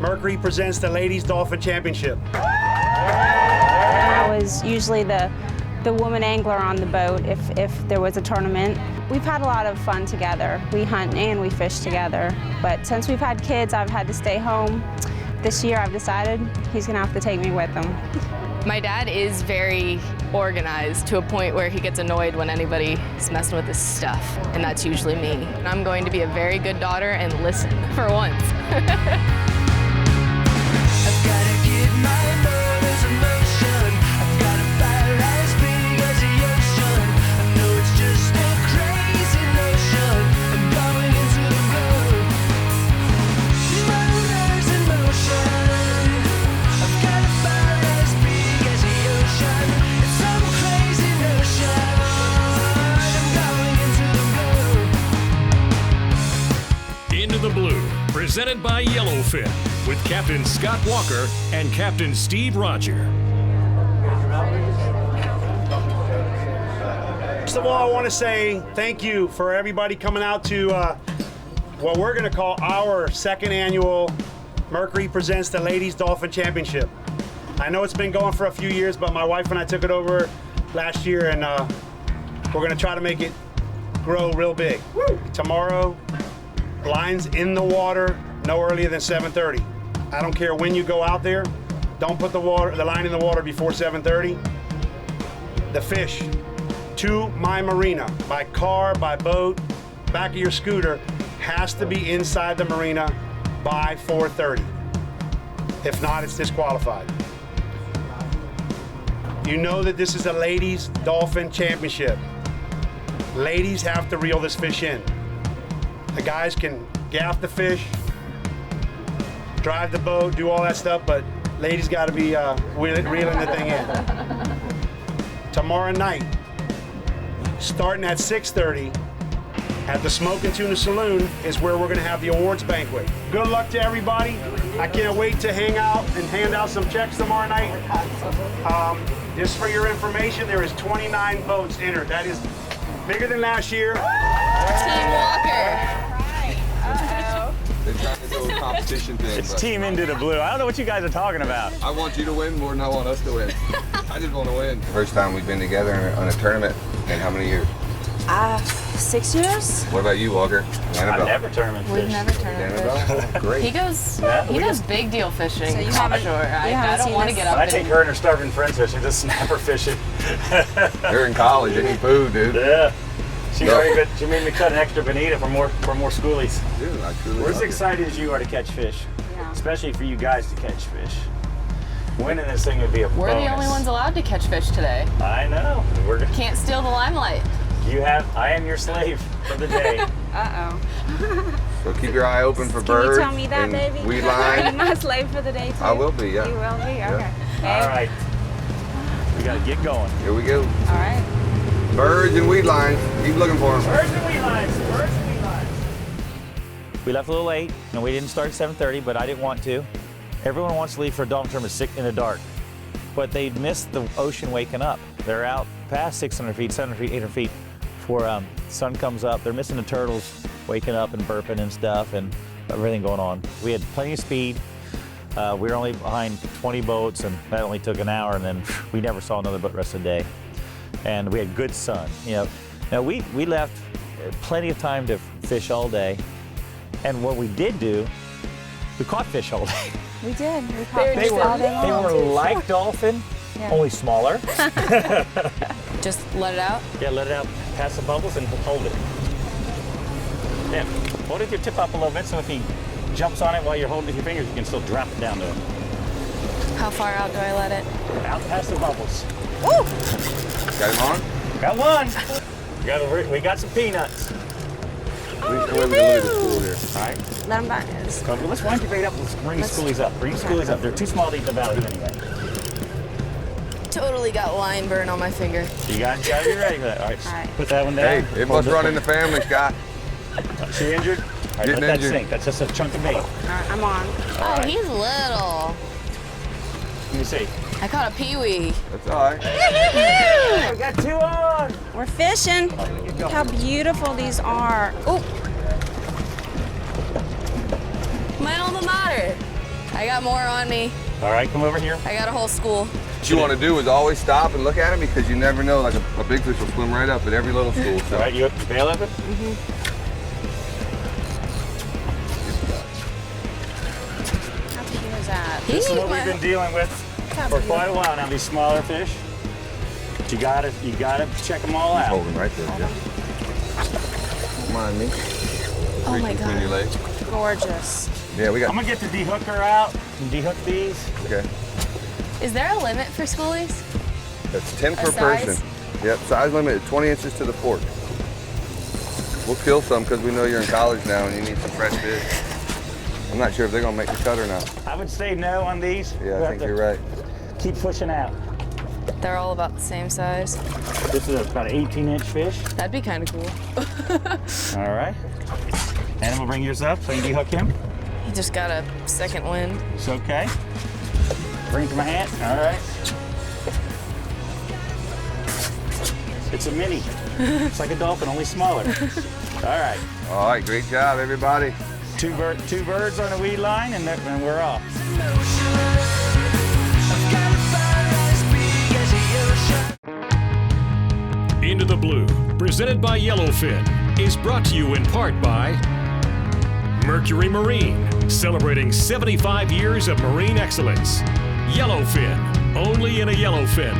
Mercury presents the Ladies Dolphin Championship. I was usually the woman angler on the boat if there was a tournament. We've had a lot of fun together. We hunt and we fish together. But since we've had kids, I've had to stay home. This year I've decided he's gonna have to take me with him. My dad is very organized to a point where he gets annoyed when anybody is messing with his stuff, and that's usually me. And I'm going to be a very good daughter and listen for once. I've gotta get my motors in motion. I've got a fire as big as the ocean. I know it's just a crazy notion. I'm going into the road. Motors in motion. I've got a fire as big as the ocean. It's some crazy notion. I'm going into the road. Into the Blue, presented by Yellowfin, with Captain Scott Walker and Captain Steve Rodger. First of all, I want to say thank you for everybody coming out to what we're going to call our second annual Mercury presents the Ladies Dolphin Championship. I know it's been going for a few years, but my wife and I took it over last year, and we're going to try to make it grow real big. Tomorrow, lines in the water no earlier than 7:30. I don't care when you go out there. Don't put the line in the water before 7:30. The fish to my marina, by car, by boat, back of your scooter, has to be inside the marina by 4:30. If not, it's disqualified. You know that this is a Ladies Dolphin Championship. Ladies have to reel this fish in. The guys can gaff the fish, drive the boat, do all that stuff, but ladies got to be reeling the thing in. Tomorrow night, starting at 6:30, at the Smoke and Tuna Saloon is where we're going to have the awards banquet. Good luck to everybody. I can't wait to hang out and hand out some checks tomorrow night. Just for your information, there is 29 boats entered. That is bigger than last year. Team Walker. They're trying to do a competition thing. It's Team Into the Blue. I don't know what you guys are talking about. I want you to win more than I want us to win. I just want to win. First time we've been together on a tournament in how many years? 6 years. What about you, Walker? Annabelle? I've never tournament We've fished. never turned Annabelle? Great. He does big deal fishing. So you I'm haven't- sure. you I haven't don't seen want to this? get up I take and her and her starving friends fishing, just snapper fishing. They're in college. They need food, dude. Yeah. She No. very good. She made me cut an extra bonita for more schoolies. Dude, I truly We're as love it. excited as you are to catch fish, Yeah. especially for you guys to catch fish. Winning this thing would be a we're bonus. the only ones allowed to catch fish today. I know. Can't steal the limelight. I am your slave for the day. Uh-oh. So keep your eye open for Can birds you tell me that, and baby? weed Are you line. my slave for the day, too? I will be, yeah. You will be? Okay. All right. We got to get going. Here we go. All right. Birds and weed lines. Keep looking for them. Birds and weed lines. Birds and weed lines. We left a little late, and we didn't start at 7:30, but I didn't want to. Everyone wants to leave for a dolphin tournament in the dark, but they missed the ocean waking up. They're out past 600 feet, 700 feet, 800 feet before sun comes up. They're missing the turtles waking up and burping and stuff and everything going on. We had plenty of speed. We were only behind 20 boats, and that only took an hour, and then we never saw another boat the rest of the day. And we had good sun. Now we left plenty of time to fish all day, and what we did do, we caught fish all day. We did. We caught They fish all day were long. like dolphin, Yeah. only smaller. Just let it out. Yeah, let it out, pass the bubbles, and hold it. Yeah, hold it with your tip up a little bit, so if he jumps on it while you're holding it with your fingers, you can still drop it down to him. How far out do I let it? Out past the bubbles. Woo! Got him on? Got one. We got some peanuts. We can look at the school here. All right. Let them back. So let's wind your bait up. Let's bring the schoolies up. Bring the schoolies up. They're too small to eat the valley anyway. Totally got line burn on my finger. You gotta be ready for that. All right. All right. Put that one down. Hey, it must run in the family, Scott. She injured? All right, Getting let that injured. sink. That's just a chunk of bait. All right, I'm on. Oh, he's little. Let me see. I caught a peewee. That's all right. We got two on. We're fishing. Look how beautiful these are. Oh, My alma mater. I got more on me. All right, come over here. I got a whole school. What you want to do is always stop and look at him because you never know. Like a big fish will swim right up at every little school. So. All right, you bail of it? How big was that? This is what we've been dealing with for quite a while now, these smaller fish. But you gotta check them all out. Hold him right there, Jeff. Don't mind me. Oh my Between your God. legs. Gorgeous. Yeah, we got. I'm gonna get the de-hooker out and de-hook these. Okay. Is there a limit for schoolies? That's 10 per A size? person. Yep, size limit is 20 inches to the fork. We'll kill some because we know you're in college now and you need some fresh fish. I'm not sure if they're gonna make the cut or not. I would say no on these. Yeah, We'll I think have to you're right. Keep pushing out. They're all about the same size. This is about an 18-inch fish. That'd be kind of cool. All right. And we'll bring yours up so you can de-hook him. He just got a second wind. It's okay. Bring it to my hand. All right. It's a mini. It's like a dolphin, only smaller. All right. All right, great job, everybody. Two birds on the weed line, and we're off. Into the Blue, presented by Yellowfin, is brought to you in part by Mercury Marine, celebrating 75 years of marine excellence. Yellowfin, only in a Yellowfin.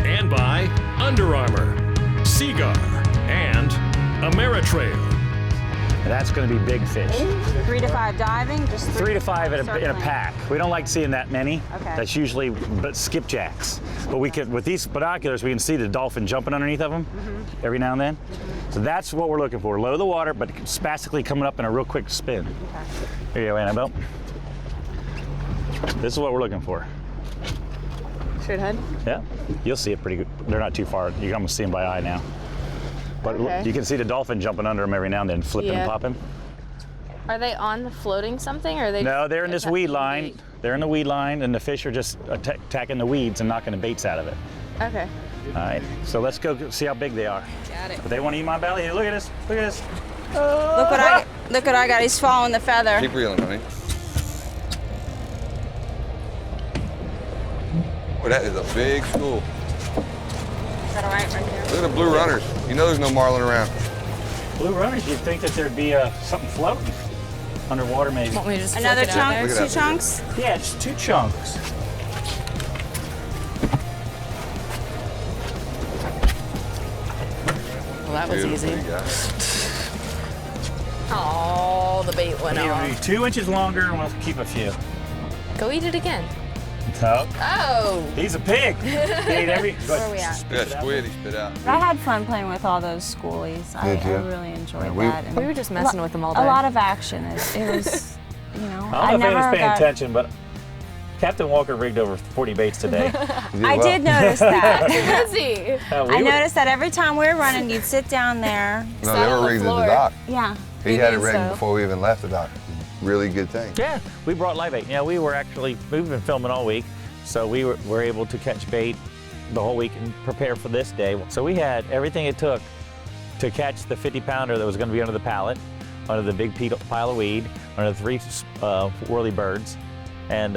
And by Under Armour, Seaguar, and Ameritrail. That's going to be big fish. 3 to 5 diving, just 3 to 5 in a circling. pack. We don't like seeing that many. Okay. That's usually skipjacks. But we can, with these binoculars, we can see the dolphin jumping underneath of them every now and then. So that's what we're looking for. Low the water, but spastically coming up in a real quick spin. Okay. Here you go, Annabelle. This is what we're looking for. Straight ahead. Yeah, you'll see it pretty good. They're not too far. You can almost see them by eye now. But Okay. you can see the dolphin jumping under them every now and then, flipping and Yeah. popping. Are they on the floating something, or are they? No, they're in this attached weed to the line. bait? They're in the weed line, and the fish are just attacking the weeds and knocking the baits out of it. Okay. All right, so let's go see how big they are. Got it. But they want to eat my belly. Hey, look at this. Look at this. Look what I got. He's following the feather. Keep reeling, honey. Boy, that is a big school. Is that all right right there? Look at the blue runners. You know there's no marlin around. Blue runners, you'd think that there'd be something floating underwater maybe. Want me to just Another flick it out chunk, there? Look at two that. chunks. Yeah, it's 2 chunks. Well, that was Beautiful, easy. you guys. Oh, the bait went It'll be off. 2 inches longer, and we'll keep a few. Go eat it again. So, Oh. he's a pig. He ate every. Where are we at? Yeah, squid he spit out. I had fun playing with all those schoolies. I Did you? really enjoyed Yeah, we- that. And We were just messing with them all day. A lot of action. It was, you know, I don't know if anyone's paying got. attention, but Captain Walker rigged over 40 baits today. I did notice that. Busy. I noticed that every time we were running, you'd sit down there. No, Sat they on were the rigged at the floor. dock. Yeah. He You had it mean rigged so? before we even left the dock. Really good thing. Yeah, we brought live bait. Yeah, we've been filming all week, so we were able to catch bait the whole week and prepare for this day. So we had everything it took to catch the 50-pounder that was going to be under the pallet, under the big pile of weed, under the 3 whirly birds, and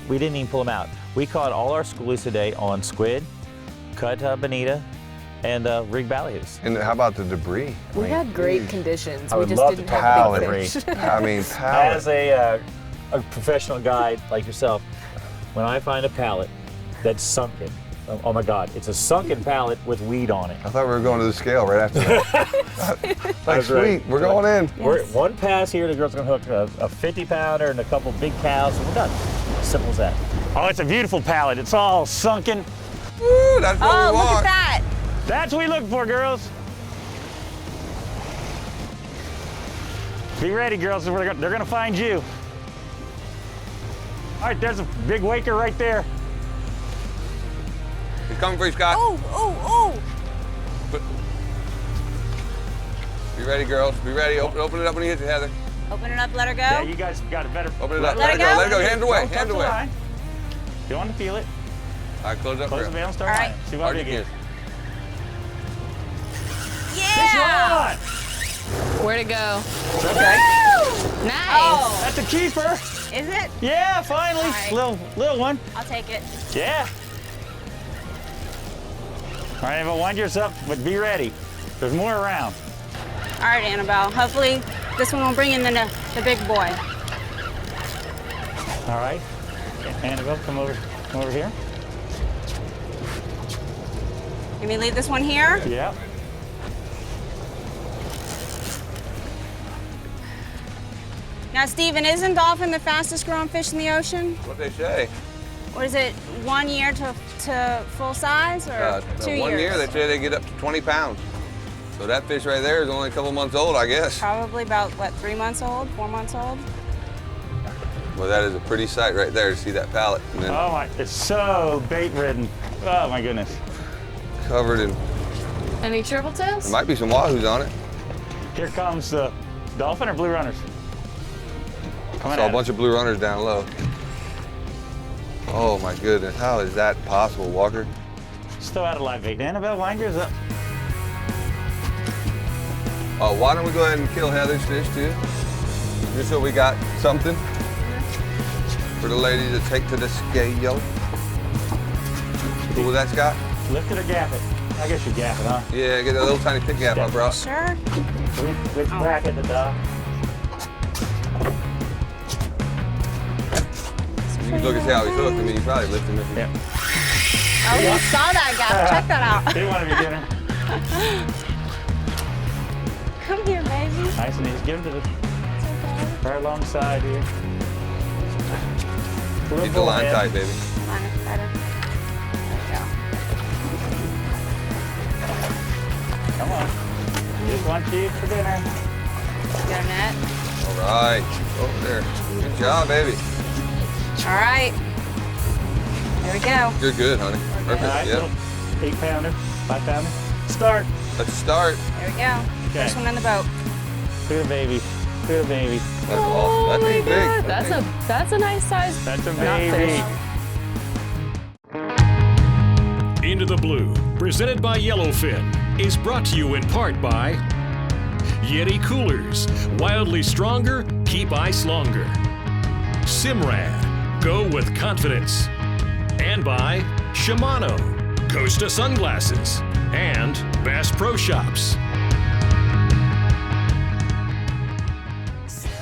we didn't even pull them out. We caught all our schoolies today on squid, cut bonita, and rigged ballyhoos. And how about the debris? We had great conditions. I We would just love to didn't talk have about big debris. fish. I mean, As pallet. a professional guide like yourself, when I find a pallet that's sunken, oh my God, it's a sunken pallet with weed on it. I thought we were going to the scale right after that. Like, That's sweet, right. we're going in. We're at one pass here, the girl's gonna hook a 50-pounder and a couple big cows, and we're done. Simple as that. Oh, it's a beautiful pallet. It's all sunken. Woo, that's what Oh, we look at want. that. That's what we look for, girls. Be ready, girls. They're gonna find you. All right, there's a big waker right there. He's coming for you, Scott. Oh. Be ready, girls. Be ready. Open it up when you hit it, Heather. Open it up, let her go. Yeah, you guys got it better. Open it up. Let it go. Let it go. Hands away. Don't touch Hands the away. line. You want to feel it. All right, close up. Close the girl. veil and start All lining. right. See how Hard big you it is. Yeah. Good shot. Where to go? It's okay. Nice. That's a keeper. Is it? Yeah, finally. All right. Little one. I'll take it. Yeah. All right, Annabelle, wind yours up, but be ready. There's more around. All right, Annabelle. Hopefully this one will bring in the big boy. All right. Annabelle, come over here. Let me leave this one here. Yeah. Now, Steven, isn't dolphin the fastest growing fish in the ocean? What they say. What is it, 1 year to full size or 2 years? 1 year, they say they get up to 20 pounds. So that fish right there is only a couple months old, I guess. Probably about, what, 3 months old, 4 months old? Well, that is a pretty sight right there to see that palate. And then Oh my, it's so bait ridden. Oh my goodness. covered in, Any triple tails? there might be some wahoos on it. Here comes the dolphin or blue runners. Coming Saw a at bunch of blue runners down low. Oh my goodness, how is that possible, Walker? us. Still out of live bait. Annabelle, wind yours up. Oh, why don't we go ahead and kill Heather's fish too? Just so we got something for the ladies to take to the scale. Cool with that, Scott? Lift it or gap it? I guess you gap it, huh? Yeah, get that little tiny pick gap I brought. Sure. Which bracket the dog? You can look and see how he's hooked. I mean, you probably lift him if you... Yeah. Oh, you saw that gap. Check that out. He wanted me dinner. Come here, baby. Nice and easy. Give him to the right alongside here. Keep the line tight, baby. Line is better. There we go. Come on. Just one cheese for dinner. Get a net. All right. Over there. Good job, baby. All right. There we go. You're good, honey. Perfect. All right, Yep. little 8-pounder, 5-pounder. Start. Let's start. There we go. Okay. First one in the boat. Clear baby. Clear baby. That's awesome. That thing's big. That's a nice size. That's a Not baby. fish. Into the Blue, presented by Yellowfin, is brought to you in part by Yeti Coolers, wildly stronger, keep ice longer. Simrad, go with confidence. And by Shimano, Costa Sunglasses, and Bass Pro Shops.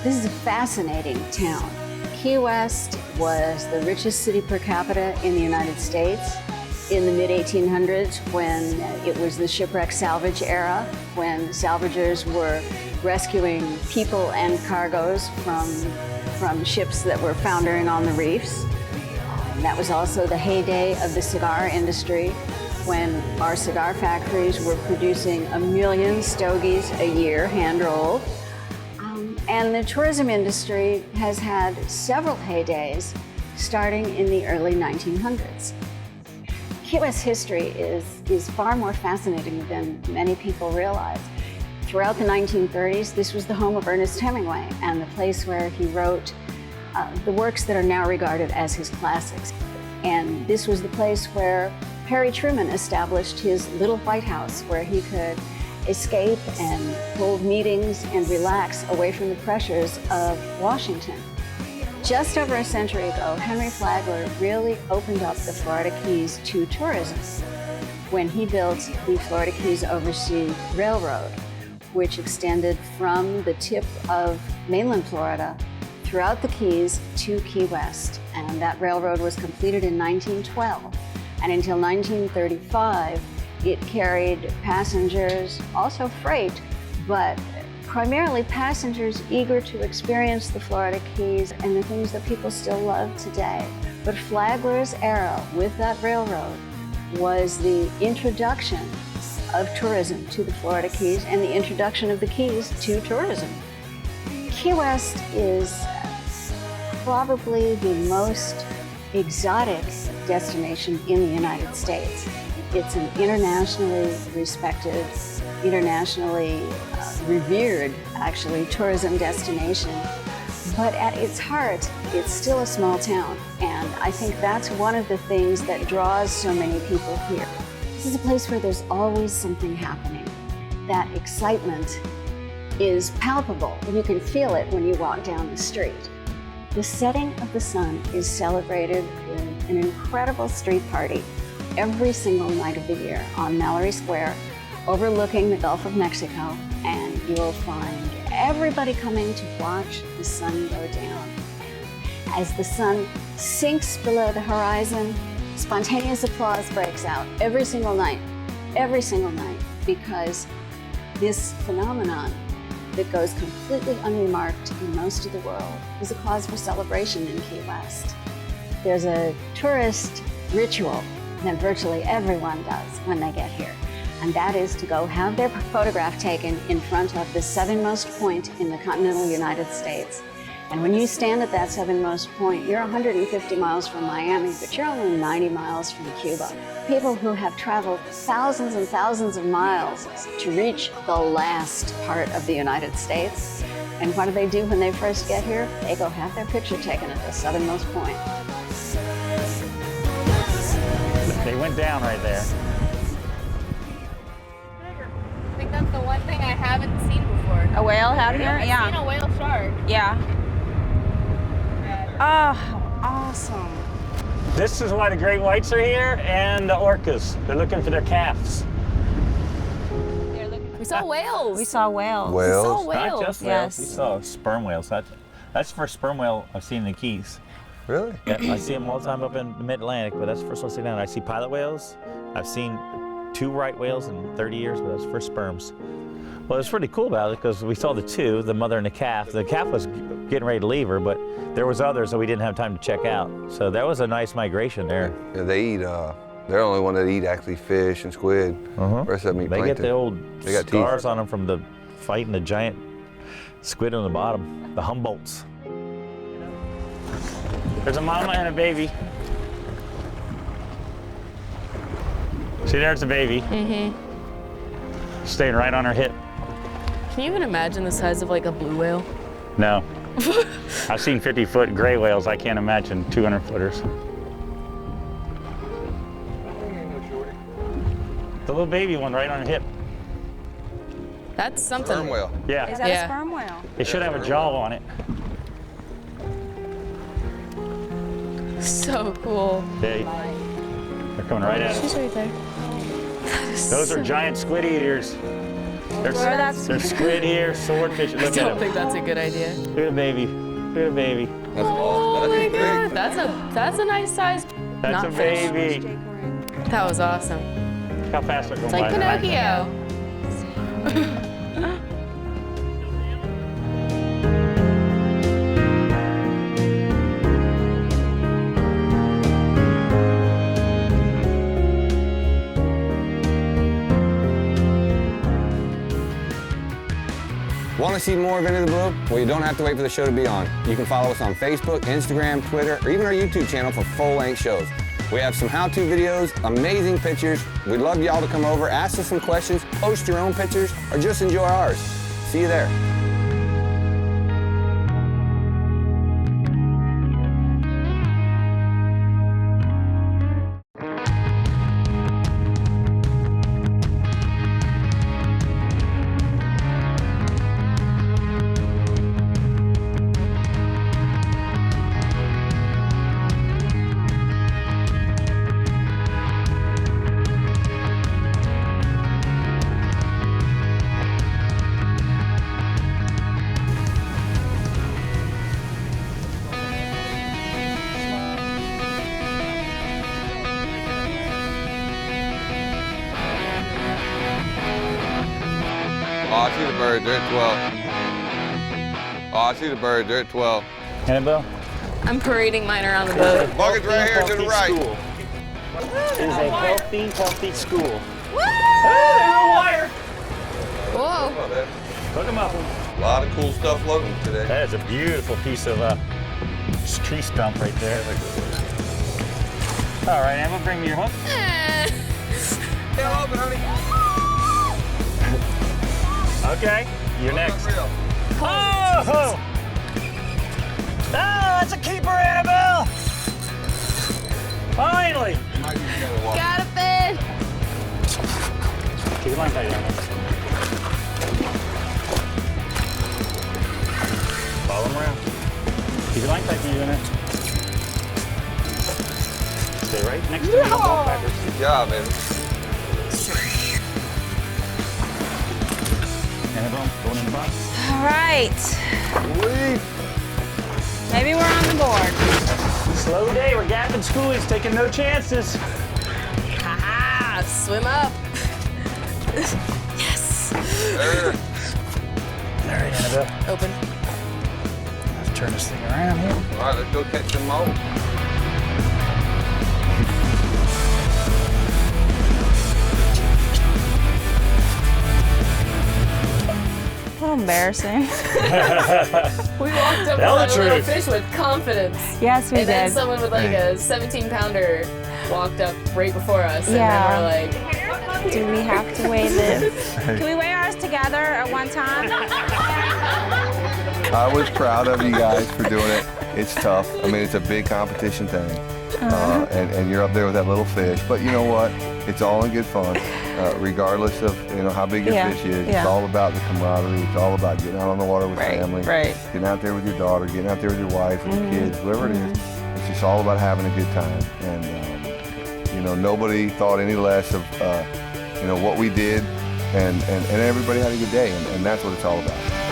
This is a fascinating town. Key West was the richest city per capita in the United States in the mid-1800s when it was the shipwreck salvage era, when salvagers were rescuing people and cargoes from ships that were foundering on the reefs. And that was also the heyday of the cigar industry, when our cigar factories were producing 1 million stogies a year, hand-rolled. And the tourism industry has had several heydays, starting in the early 1900s. Key West history is far more fascinating than many people realize. Throughout the 1930s, this was the home of Ernest Hemingway and the place where he wrote the works that are now regarded as his classics. And this was the place where Harry Truman established his little White House, where he could escape and hold meetings and relax away from the pressures of Washington. Just over a century ago, Henry Flagler really opened up the Florida Keys to tourism when he built the Florida Keys Oversea Railroad, which extended from the tip of mainland Florida throughout the Keys to Key West. And that railroad was completed in 1912. And until 1935, it carried passengers, also freight, but primarily passengers eager to experience the Florida Keys and the things that people still love today. But Flagler's era with that railroad was the introduction of tourism to the Florida Keys and the introduction of the Keys to tourism. Key West is probably the most exotic destination in the United States. It's an internationally respected, internationally revered, actually, tourism destination. But at its heart, it's still a small town. And I think that's one of the things that draws so many people here. This is a place where there's always something happening. That excitement is palpable. You can feel it when you walk down the street. The setting of the sun is celebrated with an incredible street party every single night of the year on Mallory Square, overlooking the Gulf of Mexico, and you'll find everybody coming to watch the sun go down. As the sun sinks below the horizon, spontaneous applause breaks out every single night, because this phenomenon that goes completely unremarked in most of the world is a cause for celebration in Key West. There's a tourist ritual that virtually everyone does when they get here, and that is to go have their photograph taken in front of the southernmost point in the continental United States. And when you stand at that southernmost point, you're 150 miles from Miami, but you're only 90 miles from Cuba. People who have traveled thousands and thousands of miles to reach the last part of the United States. And what do they do when they first get here? They go have their picture taken at the southernmost point. They went down right there. I think that's the one thing I haven't seen before. A whale out here? I've Yeah. seen a whale shark. Yeah. Oh, awesome. This is why the great whites are here and the orcas. They're looking for their calves. We saw whales. We saw whales. We saw Whales? whales. Not just Yes. whales. We saw sperm whales. That's the first sperm whale I've seen in the Keys. Really? Yeah, I see them all the time up in the mid-Atlantic, but that's the first one I see down. I see pilot whales. I've seen 2 right whales in 30 years, but that's for sperms. Well, it's pretty cool about it because we saw the 2, the mother and the calf. The calf was getting ready to leave her, but there was others that we didn't have time to check out. So that was a nice migration there. Yeah, they eat, they're the only one that eat actually fish and squid. The rest of them eat They plankton. get the old They got scars teeth. on them from the fighting the giant squid on the bottom, the Humboldts. There's a mama and a baby. See, there's the baby. Staying right on her hip. Can you even imagine the size of like a blue whale? No. I've seen 50-foot gray whales. I can't imagine 200-footers. The little baby one right on her hip. That's something. Sperm whale. Yeah. Is that Yeah. a sperm whale? It should have a jaw on it. So cool. They're coming right at us. She's right there. Those are giant squid eaters. There's squid here, swordfish. I Look at don't them. think that's a good idea. Look at the baby. Look at the baby. Oh my god, that's a nice size. That's a knotfish. baby. That was awesome. Look how fast they're going It's like by. Pinocchio. Want to see more of Into the Blue? Well, you don't have to wait for the show to be on. You can follow us on Facebook, Instagram, Twitter, or even our YouTube channel for full-length shows. We have some how-to videos, amazing pictures. We'd love y'all to come over, ask us some questions, post your own pictures, or just enjoy ours. See you there. Oh, I see the bird. They're at 12. Oh, I see the bird. They're at 12. Annabelle? I'm parading mine around the boat. Bucket's right here to the right. School. It is a healthy school. Wire. Whoa. Hook them up. A lot of cool stuff floating today. That is a beautiful piece of tree stump right there. All right, Emma, bring me your hook. Tail open, honey. Okay, you're next. Unreal. Oh! Oh, that's a keeper, Annabelle! Finally! Got a fish. Keep your line tight, Annabelle. Follow him around. Keep your line tight when you're doing it. Stay right next to me. Don't walk backwards. Good job, baby. Annabelle, going in the box. All right. Maybe we're on the board. Slow day. We're gapping schoolies, taking no chances. Ha-ha! Swim up. Yes. There. All right, Annabelle. Open. Let's turn this thing around here. All right, let's go catch some more. A little embarrassing. We walked up Tell on the a little truth. fish with confidence. Yes, we And then did. someone with like a 17-pounder walked up right before us. Yeah. And then we're like, Do we have to weigh this? Can we weigh ours together at one time? I was proud of you guys for doing it. It's tough. I mean, it's a big competition thing. And you're up there with that little fish. But you know what? It's all in good fun. Regardless of how big your fish is. It's all about the camaraderie. It's all about getting out on the water with family. Right. Getting out there with your daughter, getting out there with your wife, with your kids, whoever it is. It's just all about having a good time. And nobody thought any less of what we did, and everybody had a good day, and that's what it's all about.